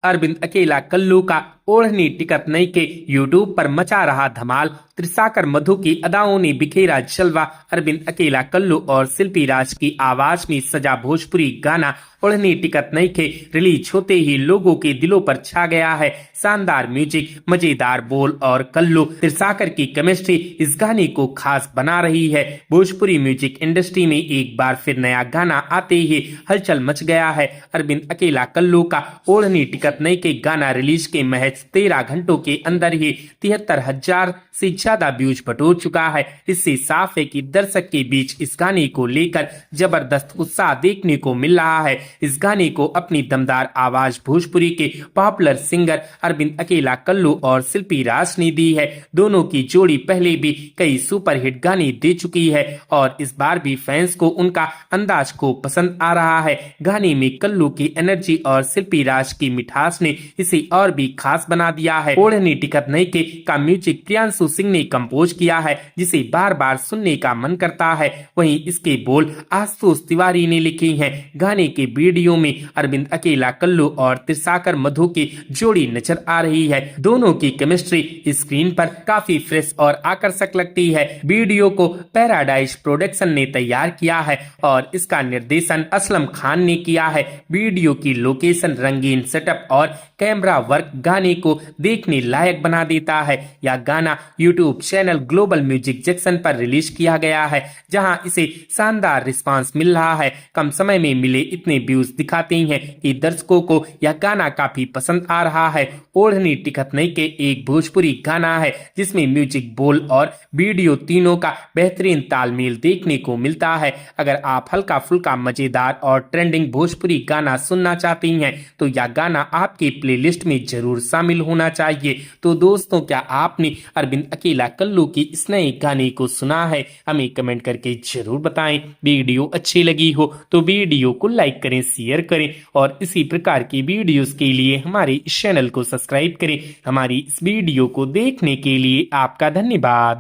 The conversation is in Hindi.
अरविंद अकेला कल्लू का ओढ़नी टिकट नई के यूट्यूब पर मचा रहा धमाल। त्रिसाकर मधु की अदाओं ने बिखेरा जलवा। अरविंद अकेला कल्लू और शिल्पी राज की आवाज में सजा भोजपुरी गाना ओढ़नी टिकट नई के रिलीज होते ही लोगों के दिलों पर छा गया है। शानदार म्यूजिक, मजेदार बोल और कल्लू त्रिसाकर की केमिस्ट्री इस गाने को खास बना रही है। भोजपुरी म्यूजिक इंडस्ट्री में एक बार फिर नया गाना आते ही हलचल मच गया है। अरविंद अकेला कल्लू का ओढ़नी टिकट नई के गाना रिलीज के महज 13 घंटों के अंदर ही 73,000 से ज्यादा व्यूज बटोर चुका है। इससे साफ है कि दर्शक के बीच इस गाने को लेकर जबरदस्त उत्साह देखने को मिल रहा है। इस गाने को अपनी दमदार आवाज भोजपुरी के पॉपुलर सिंगर अरविंद अकेला कल्लू और शिल्पी राज ने दी है। दोनों की जोड़ी पहले भी कई सुपरहिट गाने दे चुकी है और इस बार भी फैंस को उनका अंदाज को पसंद आ रहा है। गाने में कल्लू की एनर्जी और शिल्पी राज की मिठास ने इसे और भी खास बना दिया है। ओढ़नी टिकट नई के का म्यूजिक प्रियांशु सिंह ने कंपोज किया है, जिसे बार बार सुनने का मन करता है। वहीं इसके बोल आशुतोष तिवारी ने लिखे हैं। गाने के वीडियो में अरविंद अकेला कल्लू और त्रिसाकर मधु की जोड़ी नजर आ रही है। दोनों की केमिस्ट्री स्क्रीन पर काफी फ्रेश और आकर्षक लगती है। वीडियो को पैराडाइज प्रोडक्शन ने तैयार किया है और इसका निर्देशन असलम खान ने किया है। वीडियो की लोकेशन, रंगीन सेटअप और कैमरा वर्क गाने को देखने लायक बना देता है। यह गाना YouTube channel global music junction पर रिलीज किया गया है, जहां इसे शानदार रिस्पांस मिल रहा है। कम समय में मिले इतने व्यूज दिखाते हैं कि दर्शकों को यह गाना काफी पसंद आ रहा है। ओढ़नी टिकट नई के एक भोजपुरी गाना है जिसमें म्यूजिक, बोल और वीडियो तीनों का बेहतरीन तालमेल देखने को मिलता है। अगर आप हल्का फुल्का मजेदार और ट्रेंडिंग भोजपुरी गाना सुनना चाहती हैं तो यह गाना आपकी प्लेलिस्ट में जरूर शामिल होना चाहिए। तो दोस्तों, क्या आपने अरविंद अकेला कल्लू की इस नए गाने को सुना है? हमें कमेंट करके जरूर बताएं। वीडियो अच्छी लगी हो तो वीडियो को लाइक करें, शेयर करें और इसी प्रकार की वीडियोस के लिए हमारे इस चैनल को सब्सक्राइब करें। हमारी इस वीडियो को देखने के लिए आपका धन्यवाद।